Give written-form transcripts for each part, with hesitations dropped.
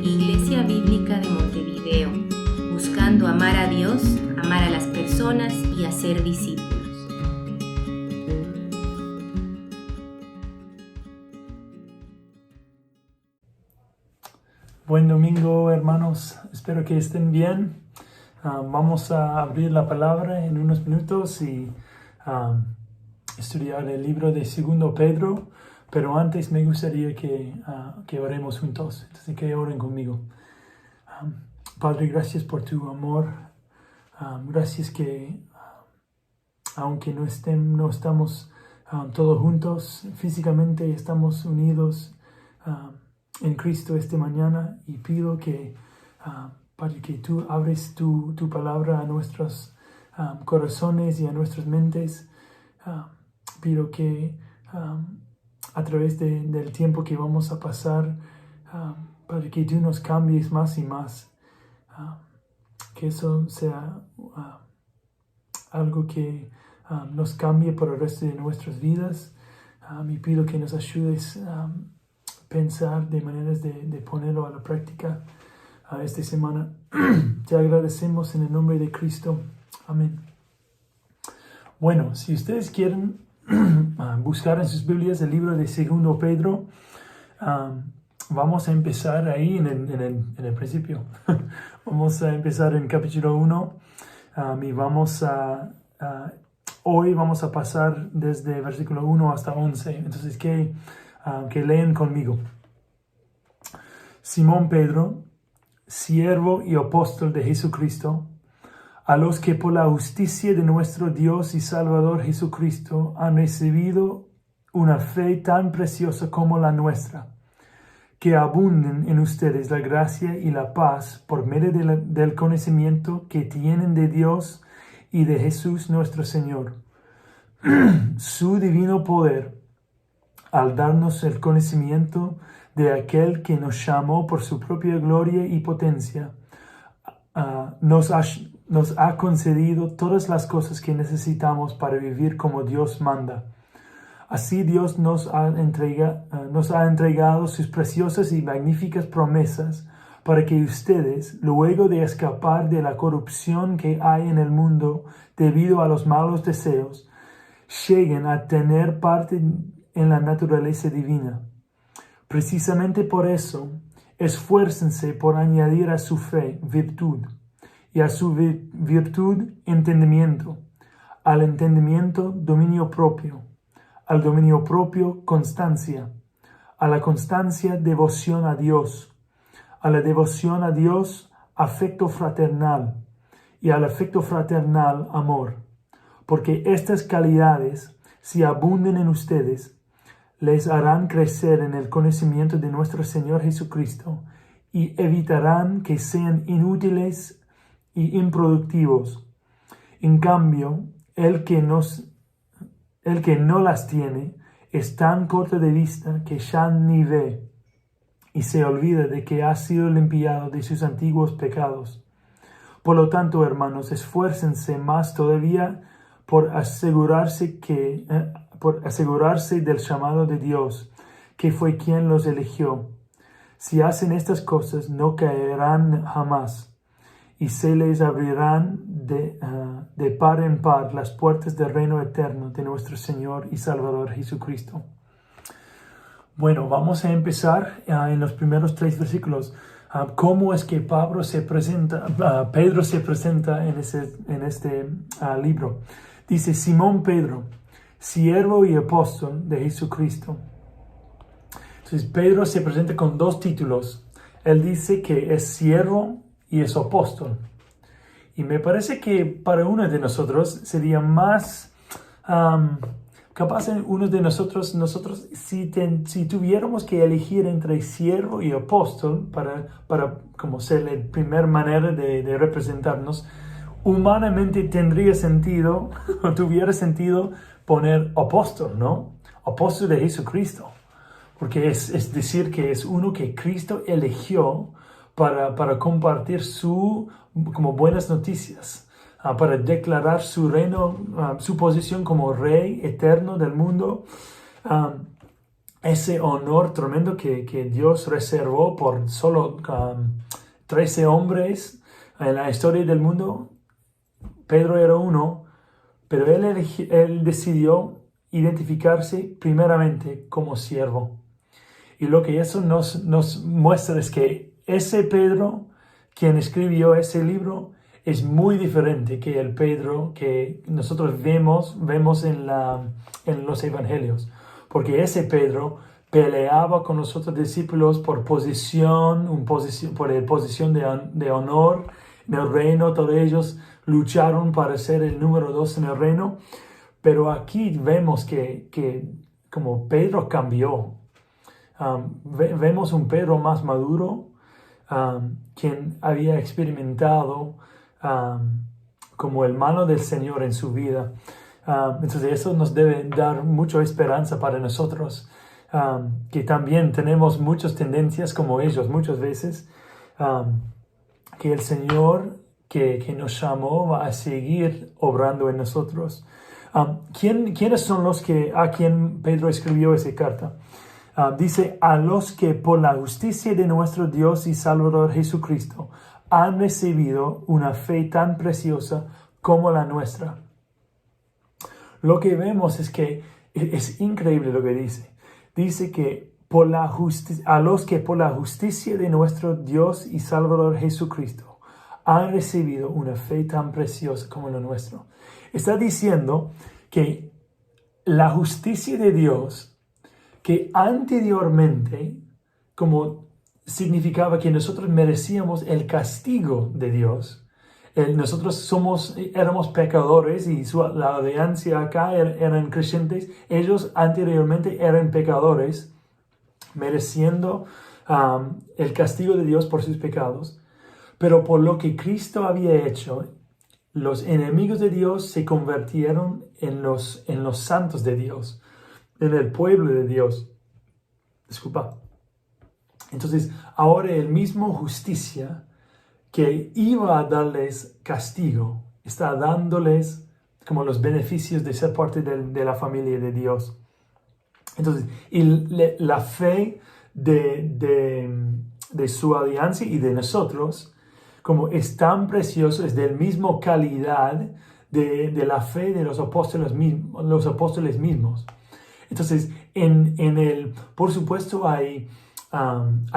Iglesia Bíblica de Montevideo, buscando amar a Dios, amar a las personas y hacer discípulos. Buen domingo, hermanos. Espero que estén bien. Vamos a abrir la palabra en unos minutos y estudiar el libro de 2 Pedro. Pero antes me gustaría que oremos juntos. Así que oren conmigo. Padre, gracias por tu amor. Gracias que aunque no estamos todos juntos físicamente, estamos unidos en Cristo esta mañana, y pido que, Padre, que tú abres tu palabra a nuestros corazones y a nuestras mentes. Pido que a través del tiempo que vamos a pasar, Padre, que tú nos cambies más y más, que eso sea algo que nos cambie por el resto de nuestras vidas. Y pido que nos ayudes a pensar de maneras de ponerlo a la práctica esta semana. Te agradecemos en el nombre de Cristo. Amén. Bueno, si ustedes quieren buscar en sus Biblias el libro de 2 Pedro, vamos a empezar ahí en el principio. Vamos a empezar en capítulo 1 y hoy vamos a pasar desde versículo 1 hasta 11. Entonces, que leen conmigo. Simón Pedro, siervo y apóstol de Jesucristo, a los que por la justicia de nuestro Dios y Salvador Jesucristo han recibido una fe tan preciosa como la nuestra, que abunden en ustedes la gracia y la paz por medio del conocimiento que tienen de Dios y de Jesús nuestro Señor. Su divino poder, al darnos el conocimiento de aquel que nos llamó por su propia gloria y potencia, nos ha concedido todas las cosas que necesitamos para vivir como Dios manda. Así Dios nos ha entregado sus preciosas y magníficas promesas para que ustedes, luego de escapar de la corrupción que hay en el mundo debido a los malos deseos, lleguen a tener parte en la naturaleza divina. Precisamente por eso, esfuércense por añadir a su fe virtud, y a su virtud entendimiento, al entendimiento dominio propio, al dominio propio constancia, a la constancia devoción a Dios, a la devoción a Dios afecto fraternal, y al afecto fraternal amor, porque estas calidades, si abunden en ustedes, les harán crecer en el conocimiento de nuestro Señor Jesucristo y evitarán que sean inútiles y improductivos. En cambio, el que no las tiene es tan corto de vista que ya ni ve y se olvida de que ha sido limpiado de sus antiguos pecados. Por lo tanto, hermanos, esfuércense más todavía por asegurarse del llamado de Dios, que fue quien los eligió. Si hacen estas cosas, no caerán jamás, y se les abrirán de par en par las puertas del reino eterno de nuestro Señor y Salvador Jesucristo. Bueno, vamos a empezar en los primeros 3 versículos. ¿Cómo es que Pedro se presenta en este libro? Dice: Simón Pedro, siervo y apóstol de Jesucristo. Entonces Pedro se presenta con 2 títulos. Él dice que es siervo y es apóstol. Y me parece que para uno de nosotros sería más capaz uno de nosotros si tuviéramos que elegir entre siervo y apóstol para como ser la primera manera de representarnos, humanamente tendría sentido o tuviera sentido poner apóstol, ¿no? Apóstol de Jesucristo. Porque es decir que es uno que Cristo eligió para compartir como buenas noticias, para declarar su reino, su posición como rey eterno del mundo. ese honor tremendo que Dios reservó por solo 13 hombres en la historia del mundo. Pedro era uno, pero él decidió identificarse primeramente como siervo. Y lo que eso nos muestra es que ese Pedro, quien escribió ese libro, es muy diferente que el Pedro que nosotros vemos en los evangelios. Porque ese Pedro peleaba con los otros discípulos por posición de honor en el reino. Todos ellos lucharon para ser el número 2 en el reino. Pero aquí vemos que como Pedro cambió. Vemos un Pedro más maduro, quien había experimentado como el mano del Señor en su vida. Entonces eso nos debe dar mucha esperanza para nosotros, que también tenemos muchas tendencias como ellos muchas veces, que el Señor que nos llamó va a seguir obrando en nosotros. ¿Quiénes son los a quien Pedro escribió esa carta? Dice, a los que por la justicia de nuestro Dios y Salvador Jesucristo han recibido una fe tan preciosa como la nuestra. Lo que vemos es que es increíble lo que dice. Dice que a los que por la justicia de nuestro Dios y Salvador Jesucristo han recibido una fe tan preciosa como la nuestra. Está diciendo que la justicia de Dios, que anteriormente como significaba que nosotros merecíamos el castigo de Dios. Nosotros éramos pecadores y la audiencia acá eran creyentes. Ellos anteriormente eran pecadores, mereciendo el castigo de Dios por sus pecados. Pero por lo que Cristo había hecho, los enemigos de Dios se convirtieron en los santos de Dios, en el pueblo de Dios. Disculpa. Entonces, ahora el mismo justicia que iba a darles castigo, está dándoles como los beneficios de ser parte de la familia de Dios. Entonces, la fe de su alianza y de nosotros, como es tan precioso, es de la misma calidad de la fe de los apóstoles mismos. Entonces, por supuesto, hay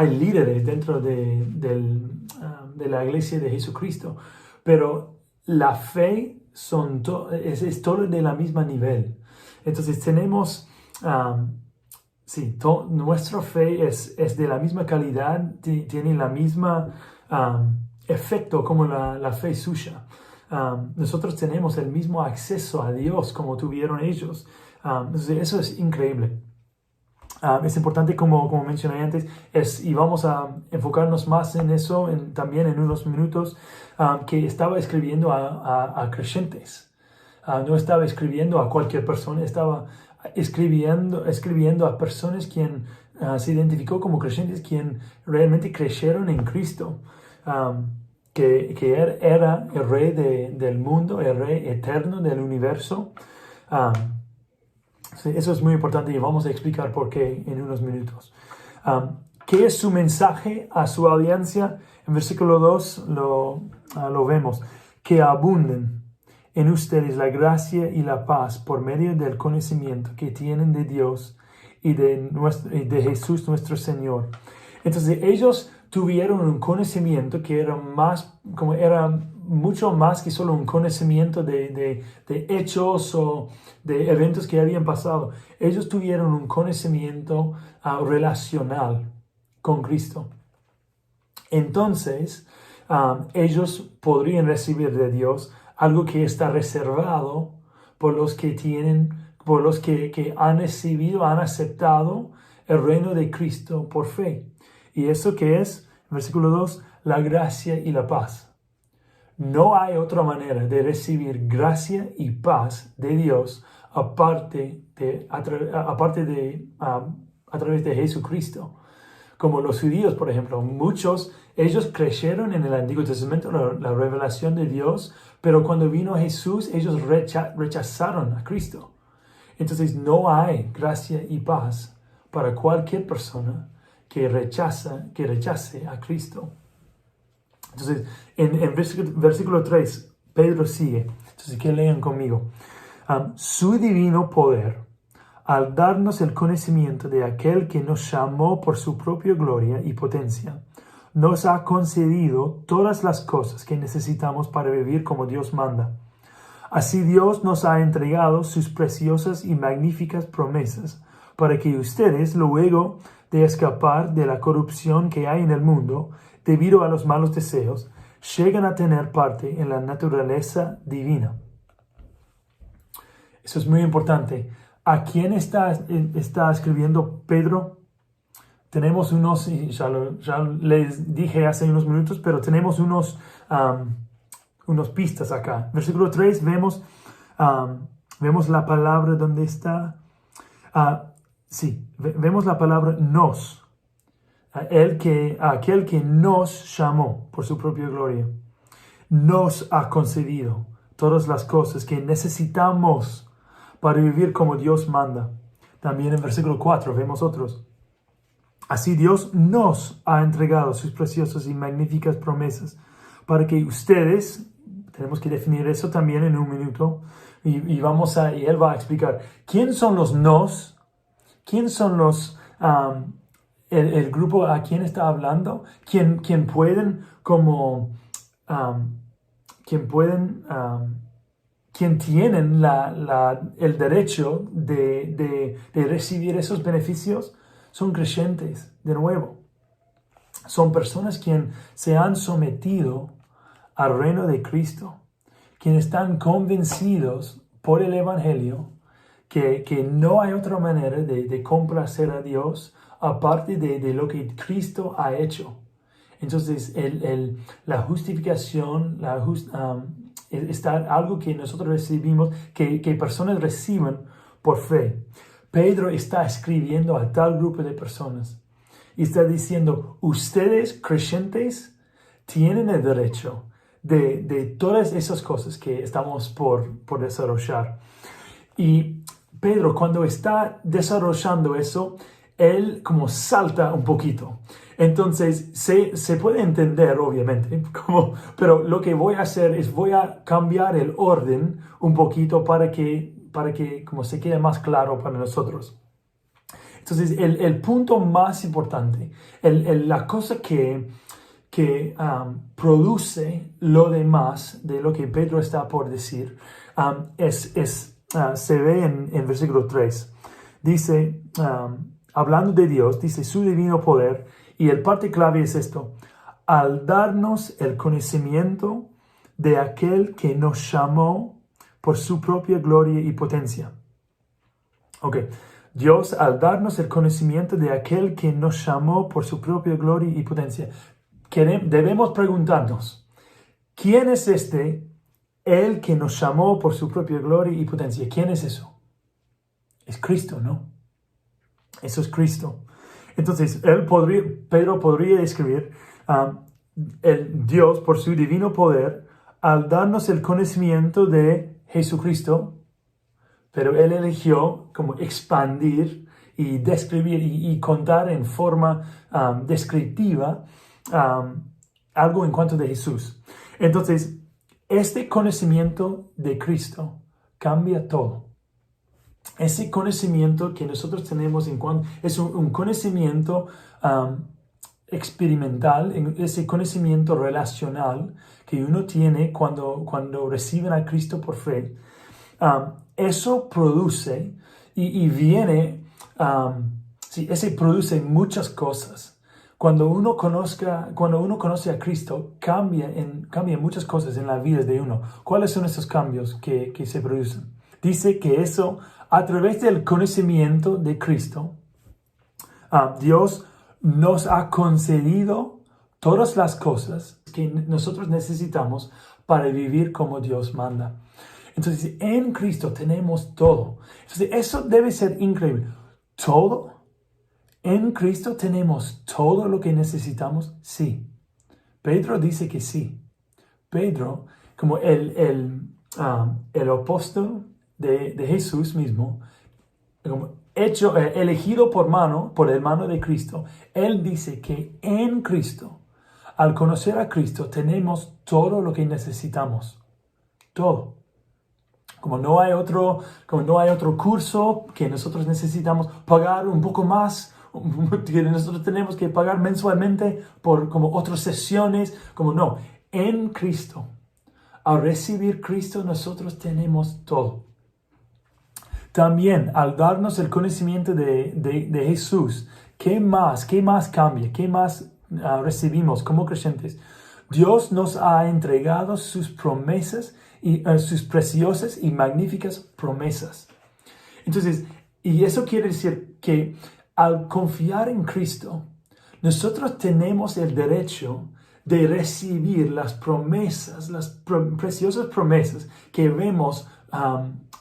líderes dentro de la iglesia de Jesucristo, pero la fe es todo de la misma nivel. Entonces, tenemos, nuestra fe es de la misma calidad, tiene la misma efecto como la fe suya. Nosotros tenemos el mismo acceso a Dios como tuvieron ellos. Entonces eso es increíble. Es importante, como mencioné antes, y vamos a enfocarnos más en eso también en unos minutos, que estaba escribiendo a creyentes. No estaba escribiendo a cualquier persona, estaba escribiendo a personas quien se identificó como creyentes, quien realmente creyeron en Cristo. Que era el rey del mundo, el rey eterno del universo. Eso es muy importante y vamos a explicar por qué en unos minutos. ¿Qué es su mensaje a su audiencia? En versículo 2 lo vemos. Que abunden en ustedes la gracia y la paz por medio del conocimiento que tienen de Dios y de Jesús nuestro Señor. Entonces ellos tuvieron un conocimiento que era mucho más que solo un conocimiento de hechos o de eventos que habían pasado. Ellos tuvieron un conocimiento relacional con Cristo. Entonces, ellos podrían recibir de Dios algo que está reservado por los que han recibido, han aceptado el reino de Cristo por fe. ¿Y eso qué es? Versículo 2, la gracia y la paz. No hay otra manera de recibir gracia y paz de Dios a través de Jesucristo. Como los judíos, por ejemplo, ellos creyeron en el Antiguo Testamento, la revelación de Dios, pero cuando vino Jesús, ellos rechazaron a Cristo. Entonces no hay gracia y paz para cualquier persona que rechace a Cristo. Entonces, en versículo 3, Pedro sigue. Entonces, que lean conmigo. Su divino poder, al darnos el conocimiento de aquel que nos llamó por su propia gloria y potencia, nos ha concedido todas las cosas que necesitamos para vivir como Dios manda. Así Dios nos ha entregado sus preciosas y magníficas promesas para que ustedes, luego de escapar de la corrupción que hay en el mundo debido a los malos deseos, lleguen a tener parte en la naturaleza divina. Eso es muy importante. ¿A quién está escribiendo Pedro? Tenemos unos, ya les dije hace unos minutos, pero tenemos unos pistas acá. Versículo 3, vemos la palabra donde está. Vemos la palabra nos. Aquel que nos llamó por su propia gloria. Nos ha concedido todas las cosas que necesitamos para vivir como Dios manda. También en versículo 4 vemos otros. Así Dios nos ha entregado sus preciosas y magníficas promesas para que ustedes, tenemos que definir eso también en un minuto, y él va a explicar quién son los nos, quién son los, el grupo a quién está hablando, quién tienen el derecho de recibir esos beneficios. Son creyentes, de nuevo. Son personas quienes se han sometido al reino de Cristo, quienes están convencidos por el Evangelio que no hay otra manera de complacer a Dios aparte de lo que Cristo ha hecho. Entonces, la justificación, está algo que nosotros recibimos, que personas reciben por fe. Pedro está escribiendo a tal grupo de personas y está diciendo, ustedes creyentes tienen el derecho de todas esas cosas que estamos por desarrollar. Y Pedro, cuando está desarrollando eso, él como salta un poquito. Entonces, se puede entender, obviamente, pero lo que voy a hacer es voy a cambiar el orden un poquito para que como se quede más claro para nosotros. Entonces, el punto más importante, la cosa que produce lo demás de lo que Pedro está por decir, se ve en versículo 3. Dice, hablando de Dios, dice su divino poder, y el parte clave es esto: al darnos el conocimiento de aquel que nos llamó por su propia gloria y potencia. Dios, al darnos el conocimiento de aquel que nos llamó por su propia gloria y potencia, debemos preguntarnos, ¿quién es el que nos llamó por su propia gloria y potencia? ¿Quién es eso? Es Cristo, ¿no? Eso es Cristo. Entonces, Pedro podría escribir, el Dios, por su divino poder, al darnos el conocimiento de Jesucristo, pero él eligió como expandir y describir y contar en forma descriptiva algo en cuanto de Jesús. Entonces, este conocimiento de Cristo cambia todo. Ese conocimiento que nosotros tenemos es un conocimiento experimental, ese conocimiento relacional que uno tiene cuando reciben a Cristo por fe. Eso produce y viene, ese produce muchas cosas. Cuando uno conoce a Cristo, cambia muchas cosas en la vida de uno. ¿Cuáles son esos cambios que se producen? Dice que eso, a través del conocimiento de Cristo, Dios nos ha concedido todas las cosas que nosotros necesitamos para vivir como Dios manda. Entonces, en Cristo tenemos todo. Entonces, eso debe ser increíble. ¿Todo? ¿En Cristo tenemos todo lo que necesitamos? Sí. Pedro dice que sí. Pedro, como el apóstol de Jesús mismo, elegido por el mano de Cristo, Él dice que en Cristo, al conocer a Cristo, tenemos todo lo que necesitamos. Todo. Como no hay otro curso que nosotros necesitamos pagar un poco más, que nosotros tenemos que pagar mensualmente por como otras sesiones, como no. En Cristo, al recibir Cristo, nosotros tenemos todo. También, al darnos el conocimiento de Jesús, ¿qué más cambia? ¿Qué más recibimos como creyentes? Dios nos ha entregado sus promesas, y sus preciosas y magníficas promesas. Entonces, y eso quiere decir que al confiar en Cristo, nosotros tenemos el derecho de recibir las promesas, preciosas promesas que vemos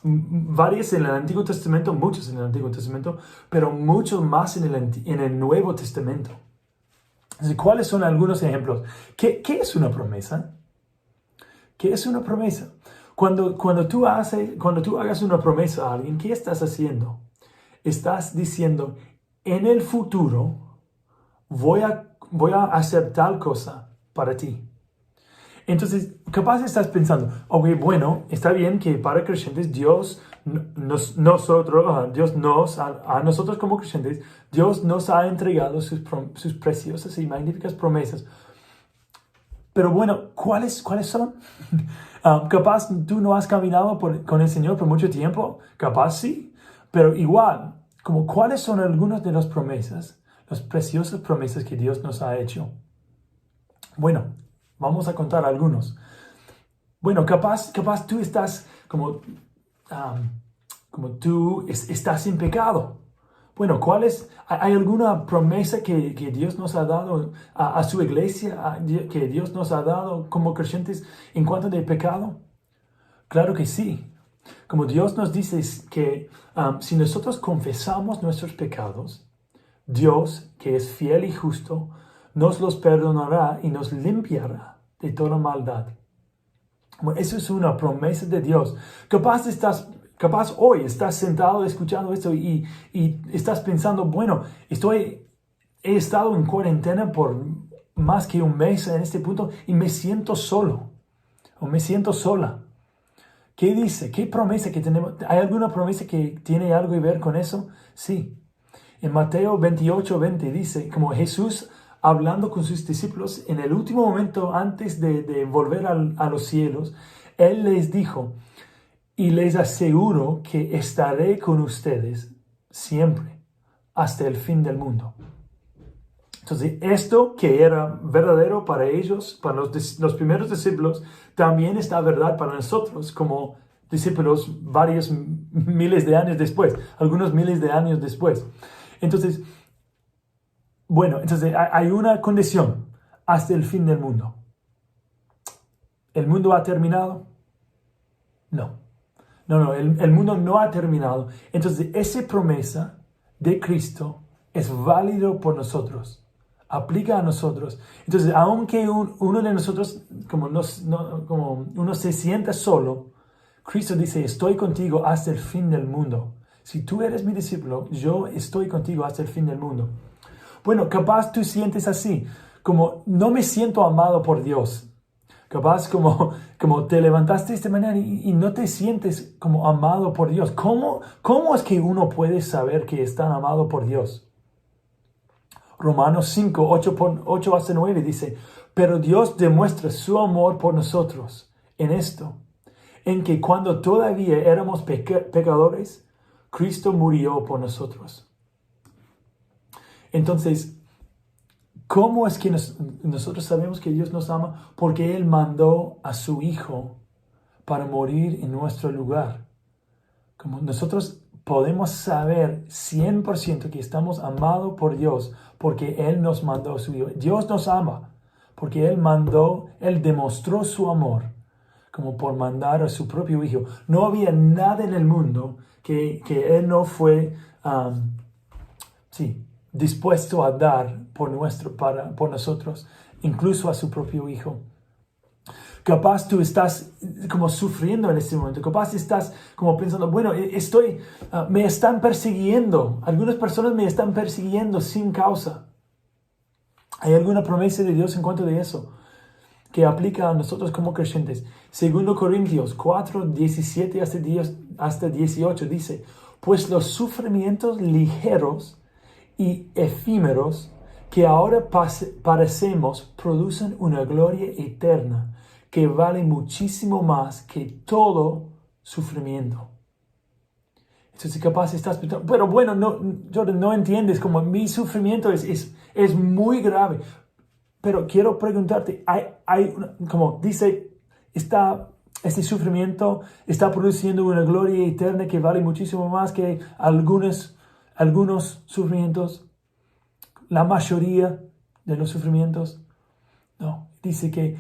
varias en el Antiguo Testamento, muchas en el Antiguo Testamento, pero muchos más en el Nuevo Testamento. Entonces, ¿cuáles son algunos ejemplos? ¿Qué es una promesa? ¿Qué es una promesa? Cuando tú hagas una promesa a alguien, ¿qué estás haciendo? Estás diciendo, en el futuro voy a hacer tal cosa para ti. Entonces, capaz estás pensando, bueno, está bien que para creyentes a nosotros como creyentes, Dios nos ha entregado sus preciosas y magníficas promesas. Pero bueno, ¿cuáles son? Capaz tú no has caminado con el Señor por mucho tiempo. Capaz sí. Pero igual, ¿cuáles son algunas de las promesas, las preciosas promesas que Dios nos ha hecho? Bueno, vamos a contar algunos. Bueno, capaz tú estás como tú estás en pecado. Bueno, ¿hay alguna promesa que Dios nos ha dado a su iglesia, que Dios nos ha dado como creyentes en cuanto de pecado? Claro que sí. Como Dios nos dice que si nosotros confesamos nuestros pecados, Dios, que es fiel y justo, nos los perdonará y nos limpiará de toda maldad. Bueno, eso es una promesa de Dios. Capaz hoy estás sentado escuchando esto y estás pensando, bueno, he estado en cuarentena por más que un mes en este punto y me siento solo o me siento sola. ¿Qué dice? ¿Qué promesa que tenemos? ¿Hay alguna promesa que tiene algo que ver con eso? Sí. En Mateo 28:20 dice, como Jesús hablando con sus discípulos en el último momento antes de volver a los cielos, Él les dijo, y les aseguro que estaré con ustedes siempre, hasta el fin del mundo. Entonces, esto que era verdadero para ellos, para los primeros discípulos, también está verdad para nosotros como discípulos varios miles de años después, algunos miles de años después. Entonces, hay una condición, hasta el fin del mundo. ¿El mundo ha terminado? No. No, el mundo no ha terminado. Entonces, esa promesa de Cristo es válido por nosotros. Aplica a nosotros. Entonces, aunque uno de nosotros, como uno se sienta solo, Cristo dice, estoy contigo hasta el fin del mundo. Si tú eres mi discípulo, yo estoy contigo hasta el fin del mundo. Bueno, capaz tú sientes así, como no me siento amado por Dios. Capaz como te levantaste esta mañana y no te sientes como amado por Dios. ¿Cómo es que uno puede saber que está amado por Dios? Romanos 5, 8 hasta 9 dice, pero Dios demuestra su amor por nosotros en esto, en que cuando todavía éramos pecadores, Cristo murió por nosotros. Entonces, ¿cómo es que nosotros sabemos que Dios nos ama? Porque Él mandó a su Hijo para morir en nuestro lugar. Como nosotros podemos saber 100% que estamos amados por Dios porque Él nos mandó a su Hijo. Dios nos ama porque Él demostró su amor como por mandar a su propio Hijo. No había nada en el mundo que Él no fue dispuesto a dar por nosotros, incluso a su propio Hijo. Capaz tú estás como sufriendo en este momento. Capaz estás como pensando, bueno, me están persiguiendo. Algunas personas me están persiguiendo sin causa. ¿Hay alguna promesa de Dios en cuanto a eso que aplica a nosotros como creyentes? 2 Corintios 4, 17 hasta 18 dice, pues los sufrimientos ligeros y efímeros que ahora padecemos producen una gloria eterna que vale muchísimo más que todo sufrimiento. Entonces capaz estás pensando, pero bueno, Jordan, no entiendes, como mi sufrimiento es muy grave. Pero quiero preguntarte, como dice, este sufrimiento está produciendo una gloria eterna que vale muchísimo más que algunos sufrimientos, la mayoría de los sufrimientos. No, dice que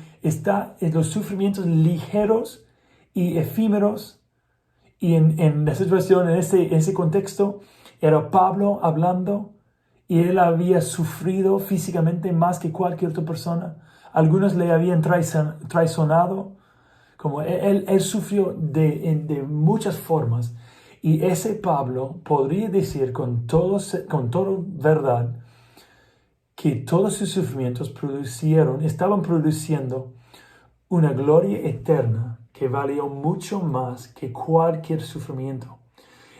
los sufrimientos ligeros y efímeros. Y en la situación, en ese contexto, era Pablo hablando y él había sufrido físicamente más que cualquier otra persona. Algunos le habían traicionado, como él sufrió de muchas formas. Y ese Pablo podría decir con toda verdad que todos sus sufrimientos estaban produciendo una gloria eterna que valió mucho más que cualquier sufrimiento.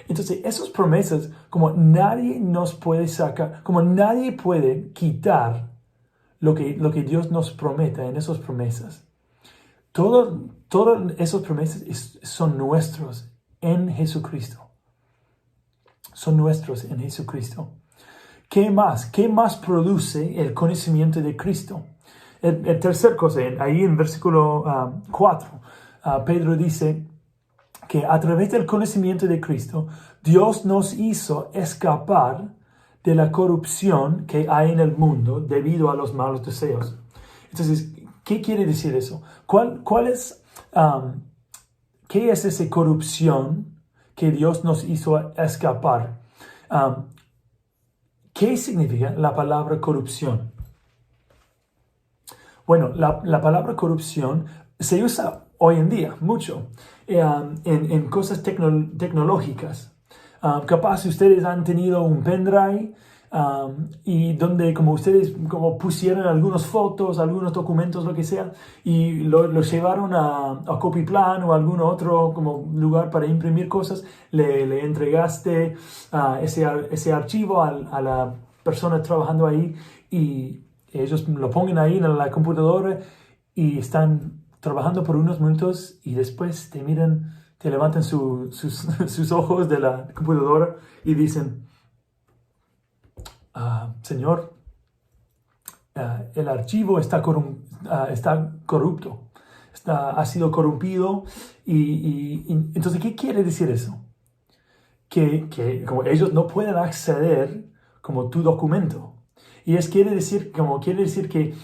Entonces, esas promesas, como nadie nos puede sacar, como nadie puede quitar lo que Dios nos promete en esas promesas. Todas esas promesas son nuestros en Jesucristo. Son nuestros en Jesucristo. ¿Qué más? ¿Qué más produce el conocimiento de Cristo? El tercer cosa, ahí en versículo 4, Pedro dice que a través del conocimiento de Cristo, Dios nos hizo escapar de la corrupción que hay en el mundo debido a los malos deseos. Entonces, ¿qué quiere decir eso? ¿Qué es esa corrupción que Dios nos hizo escapar? ¿Qué significa la palabra corrupción? Bueno, la palabra corrupción se usa hoy en día mucho en cosas tecnológicas. Capaz ustedes han tenido un pendrive y donde como ustedes como pusieron algunas fotos, algunos documentos, lo que sea, y lo llevaron a Copyplan o algún otro como lugar para imprimir cosas, le entregaste ese archivo a la persona trabajando ahí y ellos lo ponen ahí en la computadora y están trabajando por unos minutos y después te levantan sus ojos de la computadora y dicen, Señor, el archivo está corrupto, ha sido corrompido. Y entonces, ¿qué quiere decir eso? Que como ellos no pueden acceder como tu documento. Y quiere decir que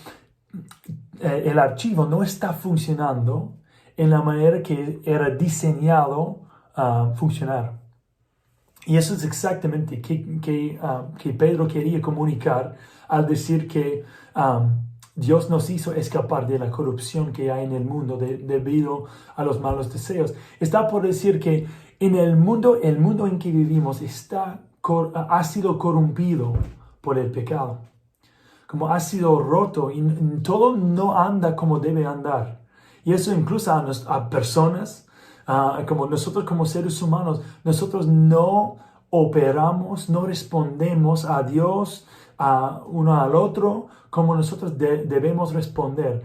el archivo no está funcionando en la manera que era diseñado funcionar. Y eso es exactamente que Pedro quería comunicar al decir que Dios nos hizo escapar de la corrupción que hay en el mundo debido a los malos deseos. Está por decir que en el mundo en que vivimos ha sido corrompido por el pecado. Como ha sido roto y todo no anda como debe andar. Y eso incluso a personas, como nosotros como seres humanos, nosotros no operamos, no respondemos a Dios, a uno al otro, como nosotros debemos responder,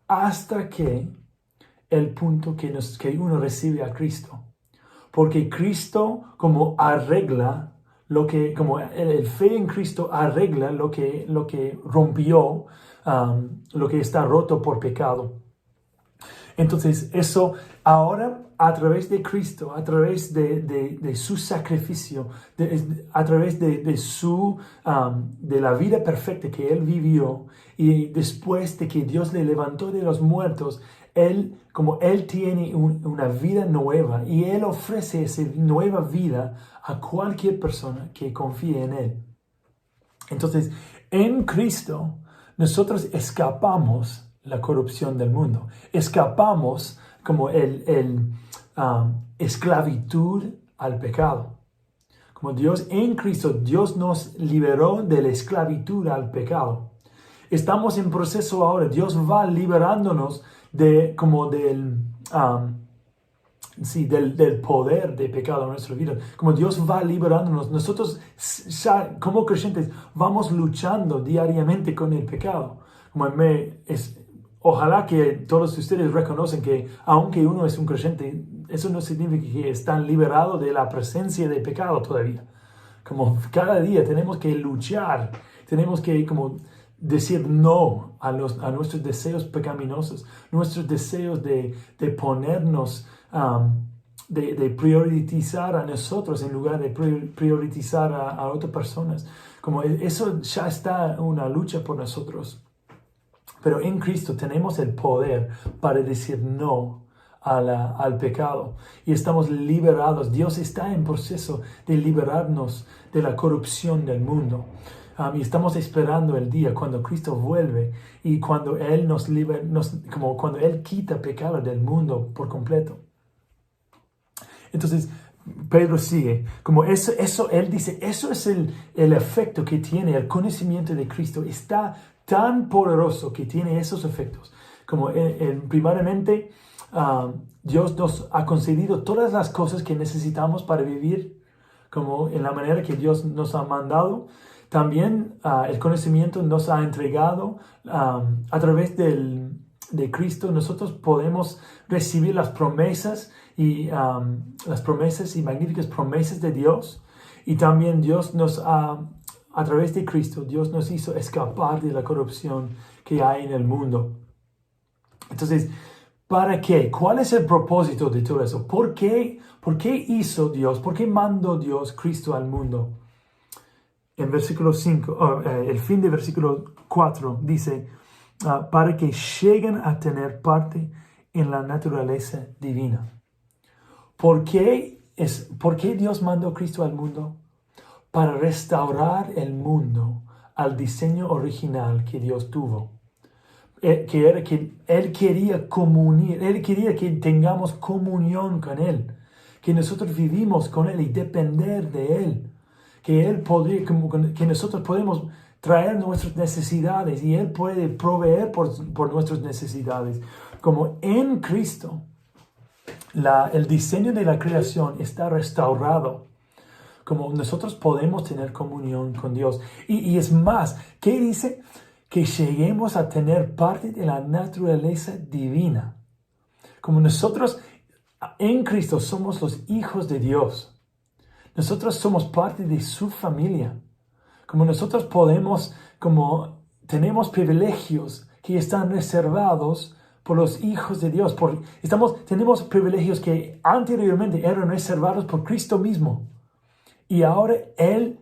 hasta que el punto que uno recibe a Cristo. Porque Cristo como arregla como el fe en Cristo arregla lo que rompió, lo que está roto por pecado. Entonces, eso ahora a través de Cristo, a través de su sacrificio, a través de la vida perfecta que Él vivió, y después de que Dios le levantó de los muertos, Él tiene una vida nueva y Él ofrece esa nueva vida a cualquier persona que confíe en Él. Entonces, en Cristo, nosotros escapamos la corrupción del mundo. Escapamos como esclavitud al pecado. Como Dios en Cristo, Dios nos liberó de la esclavitud al pecado. Estamos en proceso ahora. Dios va liberándonos del poder de pecado en nuestra vida. Como Dios va liberándonos, nosotros ya, como creyentes vamos luchando diariamente con el pecado. Ojalá que todos ustedes reconocen que aunque uno es un creyente, eso no significa que están liberados de la presencia del pecado todavía. Como cada día tenemos que luchar, tenemos que decir no a nuestros deseos pecaminosos, nuestros deseos de ponernos, de priorizar a nosotros en lugar de priorizar a otras personas. Como eso ya está una lucha por nosotros. Pero en Cristo tenemos el poder para decir no al pecado. Y estamos liberados. Dios está en proceso de liberarnos de la corrupción del mundo. Y estamos esperando el día cuando Cristo vuelve y cuando Él nos libera, cuando Él quita pecado del mundo por completo. Entonces, Pedro sigue, Él dice, eso es el efecto que tiene el conocimiento de Cristo. Está tan poderoso que tiene esos efectos. Primeramente, Dios nos ha concedido todas las cosas que necesitamos para vivir como en la manera que Dios nos ha mandado. También el conocimiento nos ha entregado a través de Cristo. Nosotros podemos recibir las promesas y magníficas promesas de Dios. Y también a través de Cristo, Dios nos hizo escapar de la corrupción que hay en el mundo. Entonces, ¿para qué? ¿Cuál es el propósito de todo eso? ¿Por qué hizo Dios? ¿Por qué mandó Dios Cristo al mundo? En versículo 5, el fin de versículo 4 dice, para que lleguen a tener parte en la naturaleza divina. ¿Por qué Dios mandó a Cristo al mundo? Para restaurar el mundo al diseño original que Dios tuvo. Que era que Él quería que tengamos comunión con Él, que nosotros vivimos con Él y depender de Él, que nosotros podemos traer nuestras necesidades y Él puede proveer por nuestras necesidades. Como en Cristo, el diseño de la creación está restaurado. Como nosotros podemos tener comunión con Dios. Y es más, ¿qué dice? Que lleguemos a tener parte de la naturaleza divina. Como nosotros en Cristo somos los hijos de Dios. Nosotros somos parte de su familia. Como nosotros tenemos privilegios que están reservados por los hijos de Dios. Tenemos privilegios que anteriormente eran reservados por Cristo mismo. Y ahora Él,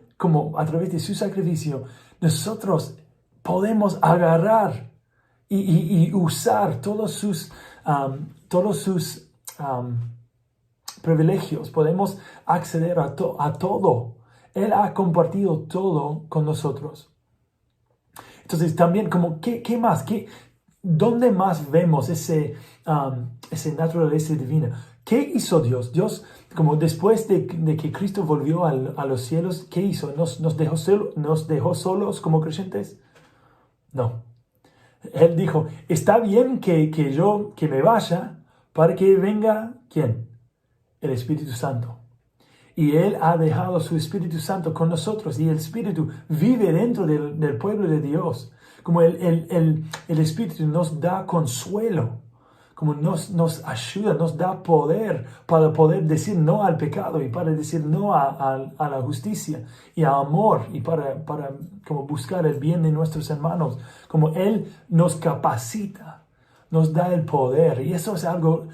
a través de su sacrificio, nosotros podemos agarrar y usar todos sus privilegios. Podemos acceder a todo. Él ha compartido todo con nosotros. Entonces también, ¿qué más? ¿Dónde más vemos esa naturaleza divina? ¿Qué hizo Dios? Dios, después de que Cristo volvió a los cielos, ¿qué hizo? ¿Nos dejó solos como creyentes? No. Él dijo, está bien que me vaya para que venga, ¿quién? El Espíritu Santo. Y Él ha dejado su Espíritu Santo con nosotros y el Espíritu vive dentro del pueblo de Dios. Como el Espíritu nos da consuelo, como nos ayuda, nos da poder para poder decir no al pecado y para decir no a la justicia y a amor y para buscar el bien de nuestros hermanos. Como Él nos capacita, nos da el poder. Y eso es algo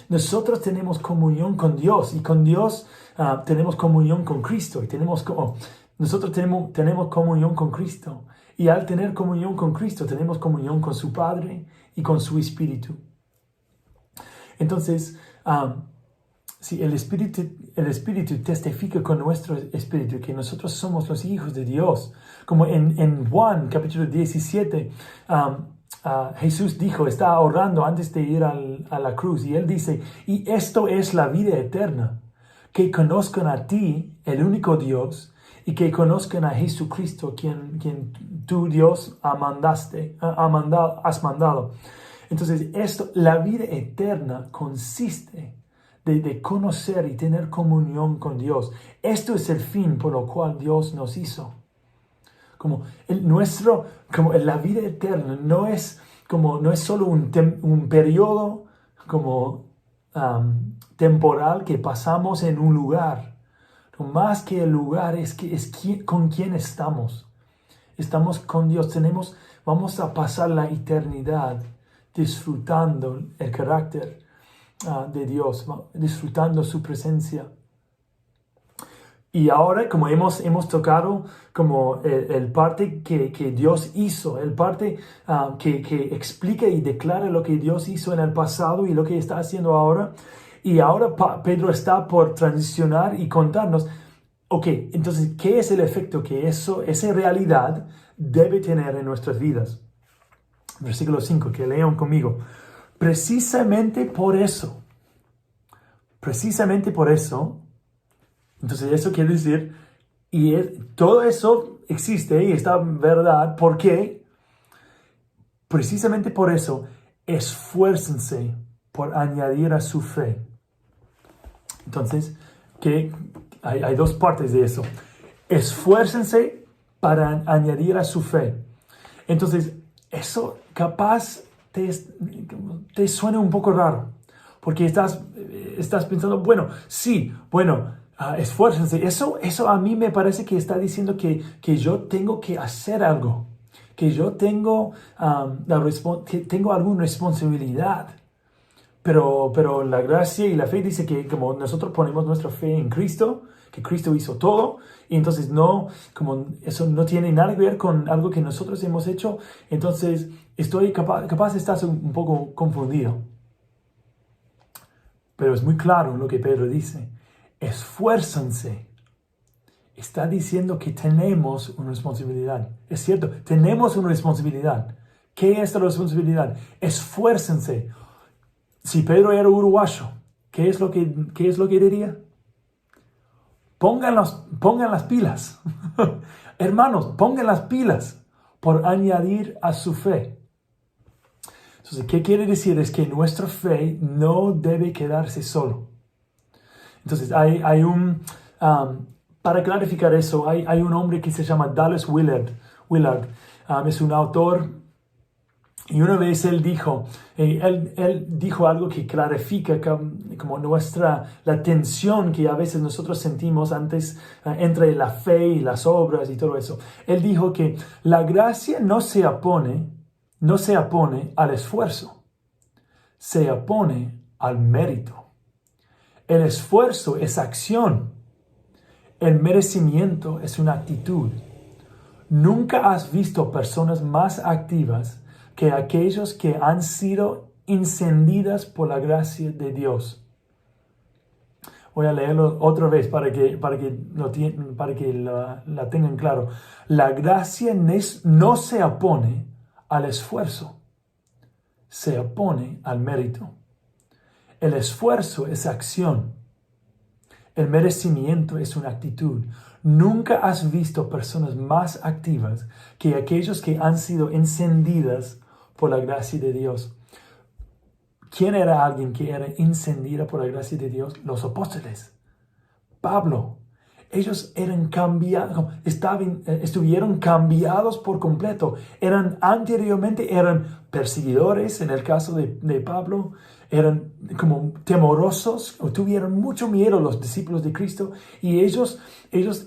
nosotros tenemos comunión con Dios y con Dios tenemos comunión con Cristo. Y nosotros tenemos comunión con Cristo. Y al tener comunión con Cristo tenemos comunión con su Padre y con su Espíritu. Entonces, el Espíritu testifica con nuestro Espíritu que nosotros somos los hijos de Dios. Como en Juan capítulo 17, Jesús dijo, estaba orando antes de ir a la cruz, y él dice, y esto es la vida eterna, que conozcan a ti, el único Dios, y que conozcan a Jesucristo, quien tú, Dios, has mandado. Entonces, la vida eterna consiste de conocer y tener comunión con Dios. Esto es el fin por lo cual Dios nos hizo. Como la vida eterna no es solo un periodo temporal que pasamos en un lugar. Más que el lugar es con quién estamos. Estamos con Dios. Vamos a pasar la eternidad disfrutando el carácter de Dios, disfrutando su presencia. Y ahora, como hemos tocado como el parte que Dios hizo, el parte que explica y declara lo que Dios hizo en el pasado y lo que está haciendo ahora. Y ahora Pedro está por transicionar y contarnos, ok, entonces, ¿qué es el efecto que esa realidad debe tener en nuestras vidas? Versículo 5, que lean conmigo. Precisamente por eso, entonces eso quiere decir, todo eso existe y está verdad, porque precisamente por eso, esfuércense por añadir a su fe. Entonces, hay dos partes de eso. Esfuércense para añadir a su fe. Entonces, eso capaz te suena un poco raro, porque estás pensando, esfuércense. Eso a mí me parece que está diciendo que yo tengo que hacer algo, que yo tengo, que tengo alguna responsabilidad. Pero la gracia y la fe dice que como nosotros ponemos nuestra fe en Cristo, que Cristo hizo todo, y entonces eso no tiene nada que ver con algo que nosotros hemos hecho, entonces estoy capaz de estar un poco confundido. Pero es muy claro lo que Pedro dice. Esfuércense. Está diciendo que tenemos una responsabilidad. Es cierto, tenemos una responsabilidad. ¿Qué es la responsabilidad? Esfuércense. Si Pedro era uruguayo, ¿qué es lo que diría? Pongan las pilas. Hermanos, pongan las pilas por añadir a su fe. Entonces, ¿qué quiere decir? Es que nuestra fe no debe quedarse solo. Entonces, para clarificar eso, hay un hombre que se llama Dallas Willard. Es un autor. Y una vez él dijo algo que clarifica como la tensión que a veces nosotros sentimos antes entre la fe y las obras y todo eso. Él dijo que la gracia no se opone al esfuerzo, se opone al mérito. El esfuerzo es acción, el merecimiento es una actitud. Nunca has visto personas más activas que aquellos que han sido encendidas por la gracia de Dios. Voy a leerlo otra vez para que la tengan claro. La gracia no se opone al esfuerzo, se opone al mérito. El esfuerzo es acción. El merecimiento es una actitud. Nunca has visto personas más activas que aquellos que han sido encendidas por la gracia de Dios. ¿Quién era alguien que era encendida por la gracia de Dios? Los apóstoles. Pablo. Ellos estuvieron cambiados por completo. Anteriormente eran perseguidores, en el caso de Pablo. Eran como temorosos, o tuvieron mucho miedo los discípulos de Cristo. Y ellos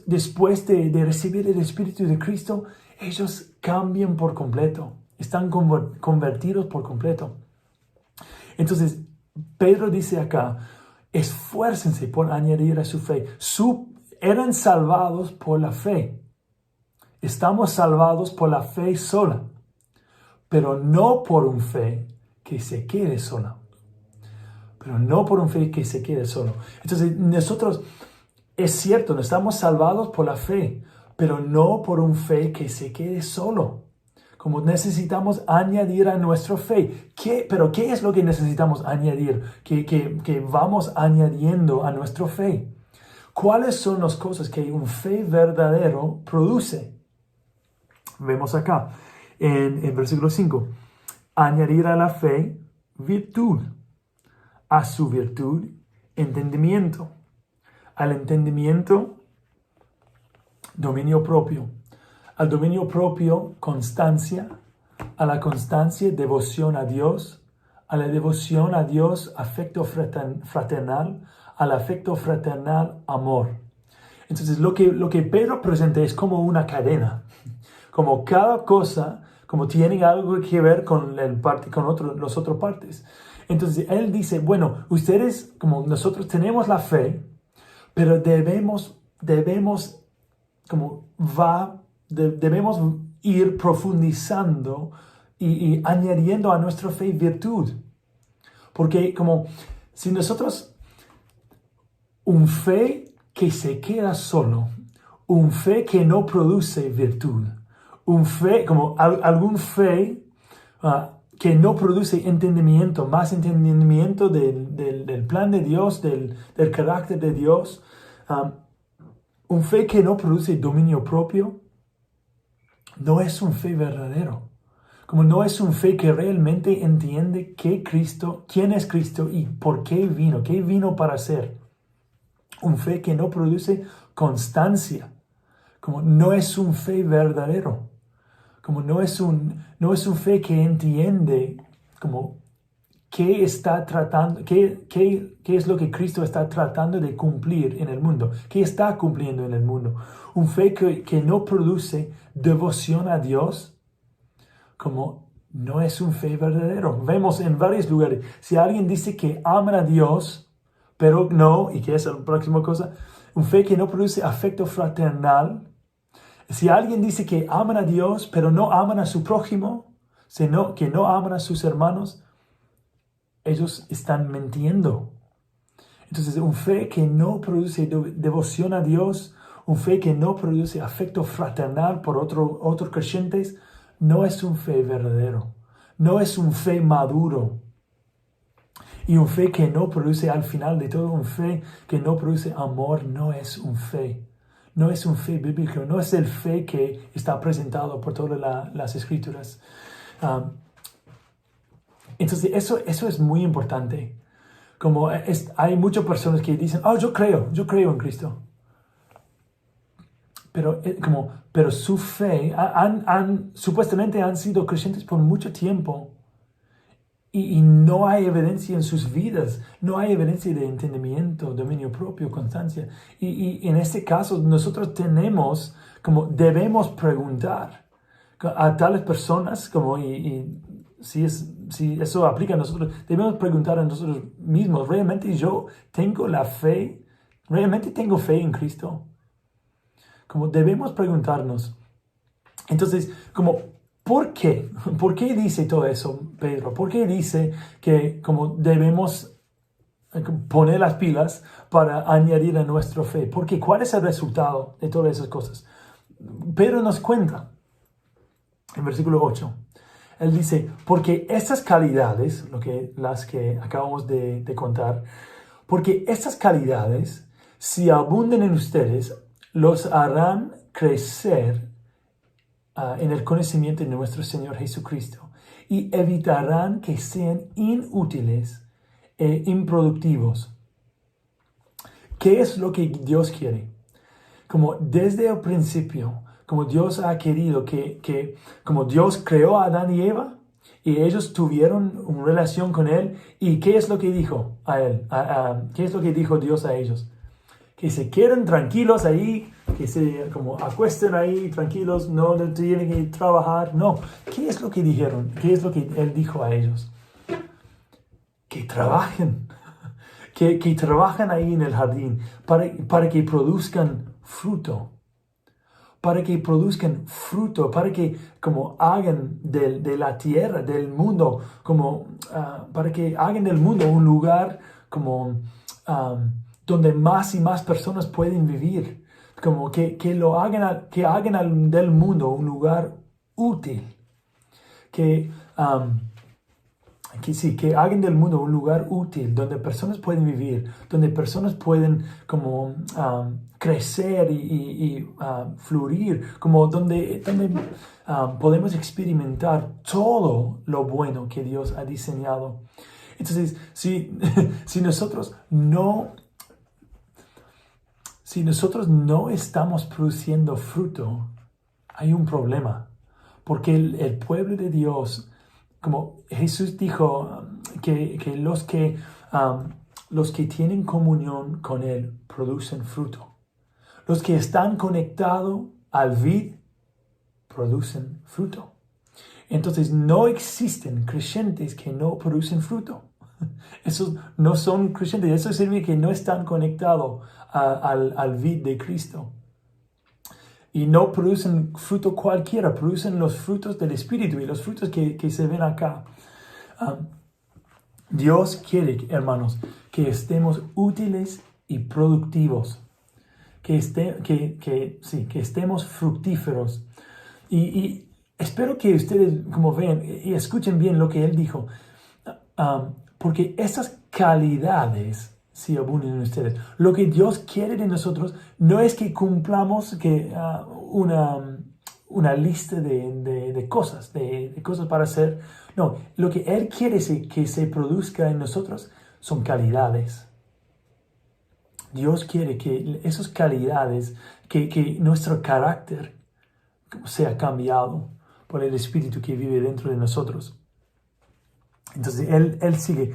después de recibir el Espíritu de Cristo, ellos cambian por completo. Están convertidos por completo. Entonces, Pedro dice acá, esfuércense por añadir a su fe. Eran salvados por la fe. Estamos salvados por la fe sola, pero no por una fe que se quede sola. Entonces, nosotros, es cierto, no estamos salvados por la fe, pero no por una fe que se quede solo. Como necesitamos añadir a nuestra fe. ¿Pero qué es lo que necesitamos añadir? Que vamos añadiendo a nuestra fe. ¿Cuáles son las cosas que un fe verdadero produce? Vemos acá en versículo 5. Añadir a la fe virtud. A su virtud, entendimiento. Al entendimiento, dominio propio. Al dominio propio, constancia. A la constancia, devoción a Dios. A la devoción a Dios, afecto fraternal. Al afecto fraternal, amor. Entonces, lo que Pedro presenta es como una cadena. Como cada cosa, como tienen algo que ver con las otras partes. Entonces, él dice, bueno, ustedes, como nosotros tenemos la fe, pero debemos ir profundizando y añadiendo a nuestra fe virtud. Porque como si nosotros, un fe que se queda solo, un fe que no produce virtud, un fe, como algún fe que no produce entendimiento, más entendimiento del plan de Dios, del carácter de Dios, un fe que no produce dominio propio, no es un fe verdadero. Como no es un fe que realmente entiende quién es Cristo y por qué vino para hacer. Un fe que no produce constancia. Como no es un fe verdadero. Como no es un fe que entiende como qué está tratando, qué es lo que Cristo está tratando de cumplir en el mundo, qué está cumpliendo en el mundo. Un fe que no produce devoción a Dios, como no es un fe verdadero. Vemos en varios lugares, si alguien dice que aman a Dios, pero no, y que es la próxima cosa, un fe que no produce afecto fraternal. Si alguien dice que aman a Dios, pero no aman a su prójimo, que no aman a sus hermanos, ellos están mintiendo. Entonces, un fe que no produce devoción a Dios, un fe que no produce afecto fraternal por otros creyentes, no es un fe verdadero. No es un fe maduro. Y un fe que no produce, al final de todo, un fe que no produce amor, no es un fe. No es un fe bíblico, no es el fe que está presentado por todas las escrituras. Entonces, eso es muy importante. Como hay muchas personas que dicen, yo creo en Cristo. Pero su fe, supuestamente han sido creyentes por mucho tiempo. Y no hay evidencia en sus vidas, no hay evidencia de entendimiento, dominio propio, constancia. Y en este caso nosotros debemos preguntar a tales personas, si eso aplica a nosotros, debemos preguntar a nosotros mismos, ¿realmente yo tengo la fe? ¿Realmente tengo fe en Cristo? Como debemos preguntarnos. Entonces, ¿por qué? ¿Por qué dice todo eso, Pedro? ¿Por qué dice que debemos poner las pilas para añadir a nuestra fe? ¿Por qué? ¿Cuál es el resultado de todas esas cosas? Pedro nos cuenta en versículo 8. Él dice, porque estas calidades, las que acabamos de contar, porque estas calidades, si abundan en ustedes, los harán crecer en el conocimiento de nuestro Señor Jesucristo y evitarán que sean inútiles e improductivos. ¿Qué es lo que Dios quiere? Como desde el principio, como Dios ha querido como Dios creó a Adán y Eva y ellos tuvieron una relación con Él, ¿y qué es lo que dijo a Él? ¿Qué es lo que dijo Dios a ellos? Que se queden tranquilos ahí, que se acuesten ahí tranquilos, no tienen que trabajar. No, ¿qué es lo que dijeron? ¿Qué es lo que Él dijo a ellos? Que trabajen, que trabajen ahí en el jardín para que produzcan fruto. Para que produzcan fruto, para que hagan de la tierra, del mundo, para que hagan del mundo un lugar donde más y más personas pueden vivir, que hagan del mundo un lugar útil, que hagan del mundo un lugar útil donde personas pueden vivir, donde personas pueden como crecer y fluir, como donde podemos experimentar todo lo bueno que Dios ha diseñado. Entonces, si nosotros no estamos produciendo fruto, hay un problema, porque el pueblo de Dios, como Jesús dijo, que los que tienen comunión con Él producen fruto. Los que están conectados al vid producen fruto. Entonces no existen creyentes que no producen fruto. Esos no son creyentes. Eso significa que no están conectados al vid de Cristo. Y no producen fruto cualquiera, producen los frutos del Espíritu y los frutos que se ven acá. Dios quiere, hermanos, que estemos útiles y productivos, que estemos fructíferos. Y espero que ustedes como ven y escuchen bien lo que Él dijo, porque esas calidades si abunden en ustedes. Lo que Dios quiere de nosotros no es que cumplamos una lista de cosas, de cosas para hacer. No, lo que Él quiere que se produzca en nosotros son calidades. Dios quiere que esas calidades, que nuestro carácter sea cambiado por el Espíritu que vive dentro de nosotros. Entonces, Él sigue.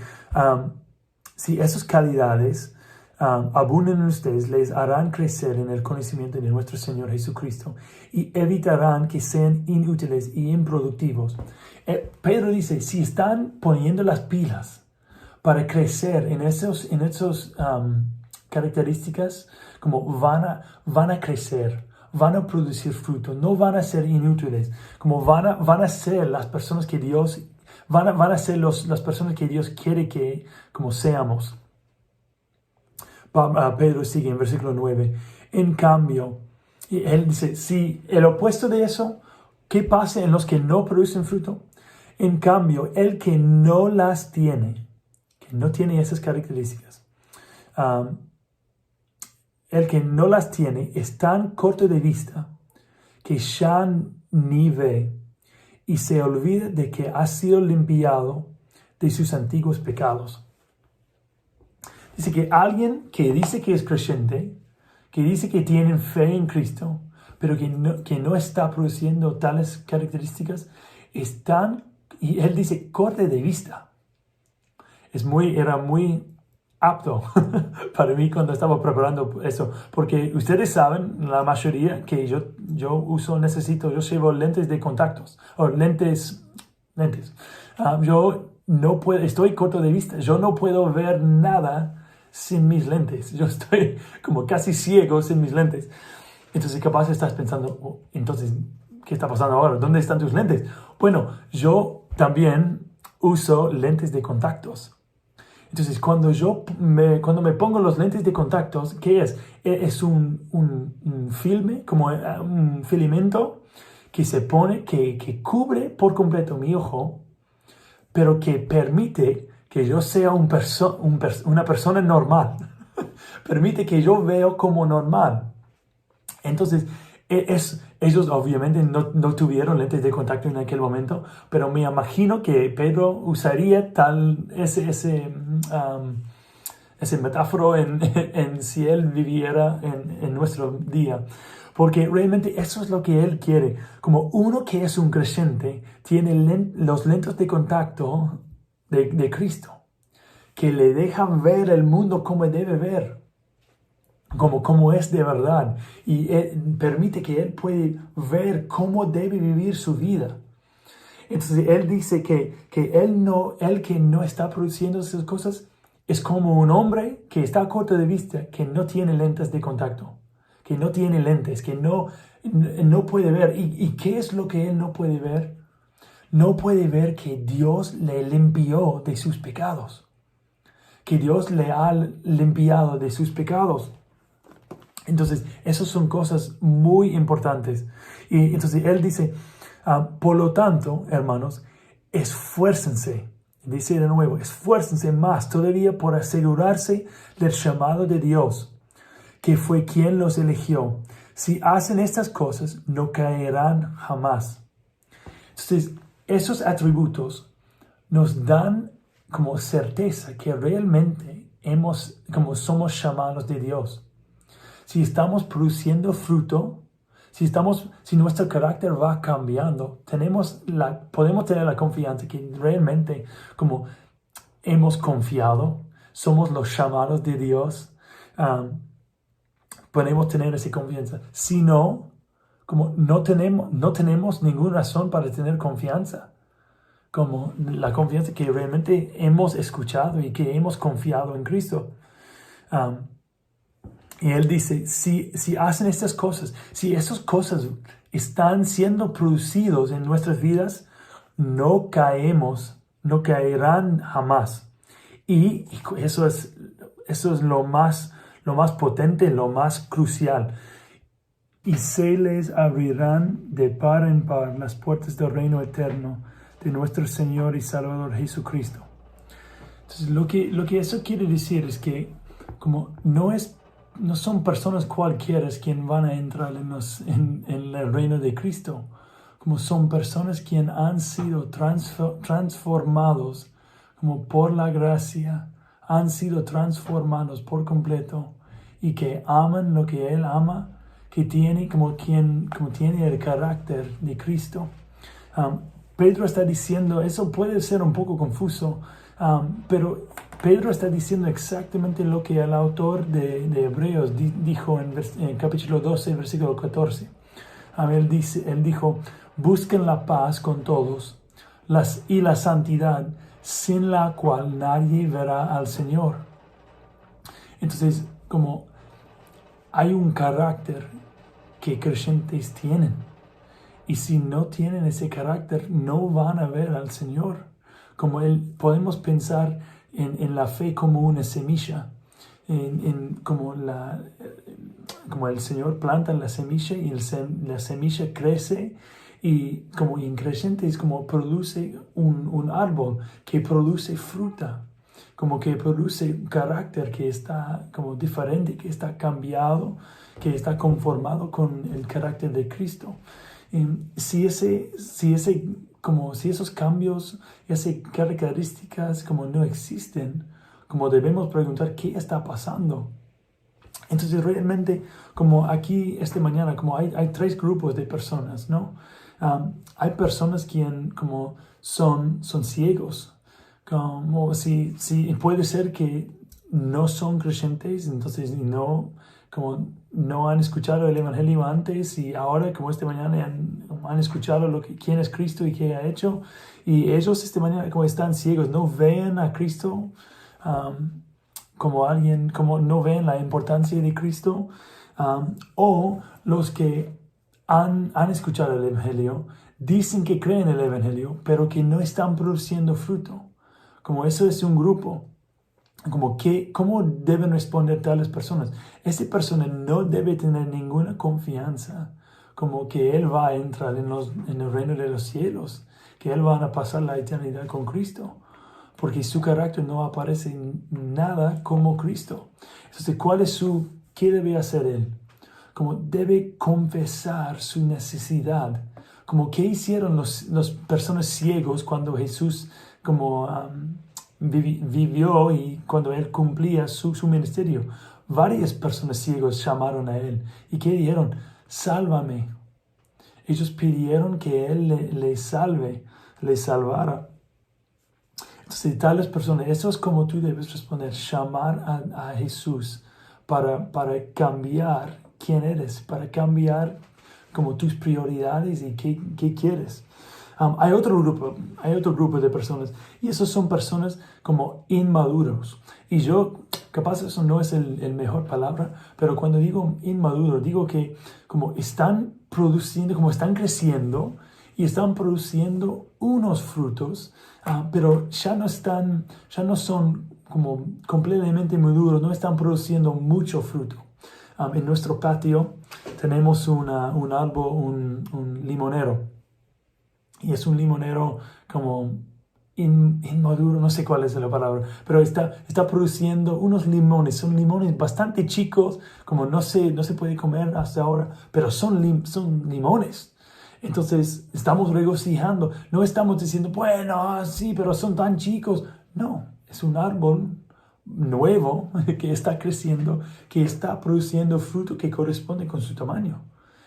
Si esas calidades abundan en ustedes, les harán crecer en el conocimiento de nuestro Señor Jesucristo y evitarán que sean inútiles y improductivos. Pedro dice, si están poniendo las pilas para crecer en esas características, como van a crecer, van a producir fruto, no van a ser inútiles, como van a ser las personas que Dios van a ser las personas que Dios quiere que como seamos. Pedro sigue en versículo 9. En cambio, y él dice, si el opuesto de eso, ¿qué pasa en los que no producen fruto? En cambio, el que no las tiene, que no tiene esas características, el que no las tiene es tan corto de vista que ya ni ve y se olvida de que ha sido limpiado de sus antiguos pecados. Dice que alguien que dice que es creyente, que dice que tiene fe en Cristo, pero que no está produciendo tales características, y él dice, corte de vista. Era muy apto para mí cuando estaba preparando eso, porque ustedes saben, la mayoría que yo llevo lentes de contactos, o lentes. Yo no puedo, estoy corto de vista, yo no puedo ver nada sin mis lentes, yo estoy como casi ciego sin mis lentes. Entonces capaz estás pensando, entonces, ¿qué está pasando ahora? ¿Dónde están tus lentes? Bueno, yo también uso lentes de contactos. Entonces, cuando me pongo los lentes de contactos, ¿qué es? Es un filme, como un filamento que se pone, que cubre por completo mi ojo, pero que permite que yo sea una persona normal. Permite que yo veo como normal. Entonces, ellos obviamente no tuvieron lentes de contacto en aquel momento, pero me imagino que Pedro usaría ese metáforo en si él viviera en nuestro día. Porque realmente eso es lo que él quiere. Como uno que es un creyente, tiene los lentes de contacto de Cristo, que le dejan ver el mundo como debe ver. Como es de verdad, y permite que él puede ver cómo debe vivir su vida. Entonces él dice que él que no está produciendo esas cosas es como un hombre que está a corto de vista, que no tiene lentes de contacto, que no tiene lentes, que no puede ver. ¿Y qué es lo que él no puede ver? No puede ver que Dios le limpió de sus pecados, que Dios le ha limpiado de sus pecados. Entonces, esas son cosas muy importantes. Y entonces él dice, Por lo tanto, hermanos, esfuércense. Dice de nuevo, esfuércense más todavía por asegurarse del llamado de Dios, que fue quien los eligió. Si hacen estas cosas, no caerán jamás. Entonces, esos atributos nos dan como certeza que realmente somos llamados de Dios. Si estamos produciendo fruto, si nuestro carácter va cambiando, podemos tener la confianza que realmente como hemos confiado, somos los llamados de Dios. Podemos tener esa confianza. Si no, como no tenemos ninguna razón para tener confianza. Como la confianza que realmente hemos escuchado y que hemos confiado en Cristo. Y Él dice, si hacen estas cosas, si esas cosas están siendo producidos en nuestras vidas, no caerán jamás. Y eso es lo más potente, lo más crucial. Y se les abrirán de par en par las puertas del reino eterno de nuestro Señor y Salvador Jesucristo. Entonces, lo que eso quiere decir es que como no son personas cualquiera quienes van a entrar en el reino de Cristo, como son personas quienes han sido transformados como por la gracia, han sido transformados por completo y que aman lo que Él ama, que tiene como tiene el carácter de Cristo. Pedro está diciendo, eso puede ser un poco confuso, pero Pedro está diciendo exactamente lo que el autor de Hebreos dijo en capítulo 12, versículo 14. Él dijo, busquen la paz con todos y la santidad, sin la cual nadie verá al Señor. Entonces, como hay un carácter que creyentes tienen, y si no tienen ese carácter, no van a ver al Señor. Podemos pensar en la fe como una semilla, como el Señor planta la semilla y la semilla crece y como en creyentes como produce un árbol que produce fruta, como que produce un carácter que está como diferente, que está cambiado, que está conformado con el carácter de Cristo. Si esos cambios, esas características como no existen, como debemos preguntar qué está pasando. Entonces realmente como aquí esta mañana como hay tres grupos de personas, ¿no? Hay personas quienes como son ciegos, como si puede ser que no son creyentes, entonces no han escuchado el Evangelio antes y ahora como esta mañana han escuchado quién es Cristo y qué ha hecho, y ellos esta mañana como están ciegos, no ven a Cristo como no ven la importancia de Cristo, o los que han escuchado el Evangelio, dicen que creen el Evangelio, pero que no están produciendo fruto. Como eso es un grupo. ¿Cómo deben responder tales personas? Esa persona no debe tener ninguna confianza como que él va a entrar en el reino de los cielos, que él va a pasar la eternidad con Cristo, porque su carácter no aparece nada como Cristo. Entonces, ¿qué debe hacer él? Como debe confesar su necesidad. Como ¿qué hicieron las personas ciegos cuando Jesús vivió y cuando Él cumplía su ministerio? Varias personas ciegos llamaron a Él. ¿Y qué dijeron? Sálvame. Ellos pidieron que Él les salvara. Entonces, tales personas, eso es como tú debes responder, llamar a Jesús para cambiar quién eres, para cambiar como tus prioridades y qué quieres. Hay otro grupo de personas, y esos son personas como inmaduros. Y yo, capaz eso no es el mejor palabra, pero cuando digo inmaduro, digo que como están produciendo, como están creciendo y están produciendo unos frutos, pero ya no son como completamente maduros, no están produciendo mucho fruto. En nuestro patio tenemos un árbol, un limonero. y es un limonero como inmaduro, no sé cuál es la palabra, pero está produciendo unos limones, son limones bastante chicos, como no se puede comer hasta ahora, pero son limones. Entonces estamos regocijando, no estamos diciendo, bueno, sí, pero son tan chicos. No, es un árbol nuevo que está creciendo, que está produciendo fruto que corresponde con su tamaño.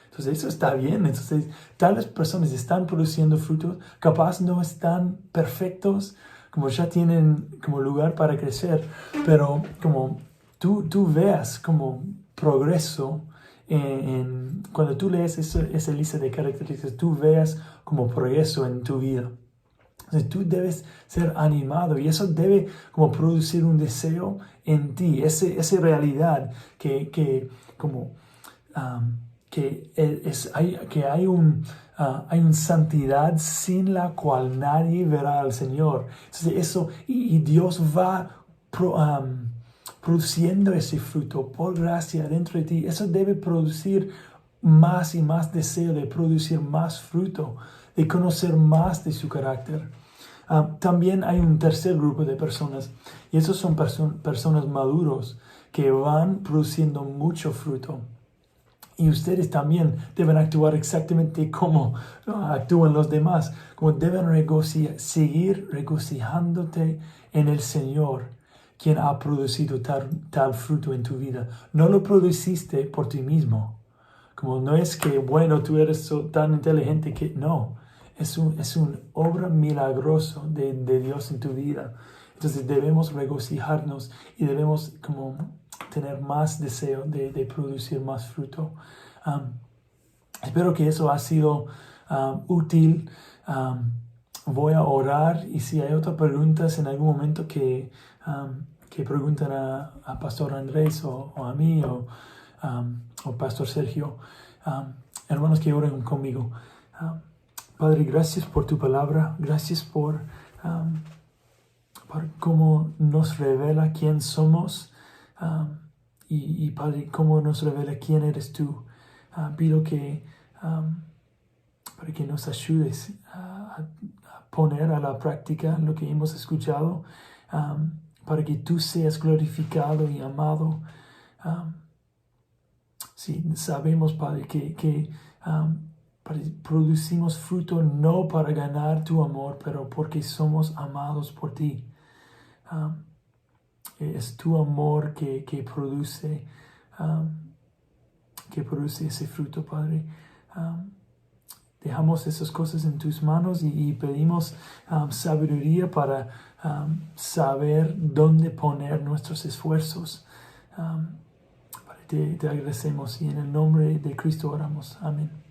Entonces eso está bien. Entonces tales personas están produciendo frutos, capaz no están perfectos, como ya tienen como lugar para crecer, pero como tú veas como progreso cuando tú lees esa lista de características, tú veas como progreso en tu vida. Entonces tú debes ser animado y eso debe como producir un deseo en ti, esa realidad que hay una santidad sin la cual nadie verá al Señor. Entonces eso, y Dios va produciendo ese fruto por gracia dentro de ti. Eso debe producir más y más deseo de producir más fruto, de conocer más de su carácter. También hay un tercer grupo de personas, y esos son personas maduros que van produciendo mucho fruto. Y ustedes también deben actuar exactamente como actúan los demás, como deben seguir regocijándote en el Señor, quien ha producido tal fruto en tu vida. No lo produciste por ti mismo. Como no es que, bueno, tú eres tan inteligente que no. Es una obra milagrosa de Dios en tu vida. Entonces debemos regocijarnos y debemos como tener más deseo de producir más fruto. Espero que eso ha sido útil. Voy a orar y si hay otras preguntas en algún momento que preguntan a Pastor Andrés o a mí o Pastor Sergio, hermanos que oren conmigo. Padre, gracias por tu palabra, gracias por cómo nos revela quién somos y Padre, cómo nos revela quién eres tú. Pido que para que nos ayudes a poner a la práctica lo que hemos escuchado, para que tú seas glorificado y amado. Sí, sabemos, Padre, que producimos fruto no para ganar tu amor, pero porque somos amados por ti. Es tu amor que produce ese fruto, Padre. Dejamos esas cosas en tus manos y pedimos sabiduría para saber dónde poner nuestros esfuerzos. Te agradecemos y en el nombre de Cristo oramos. Amén.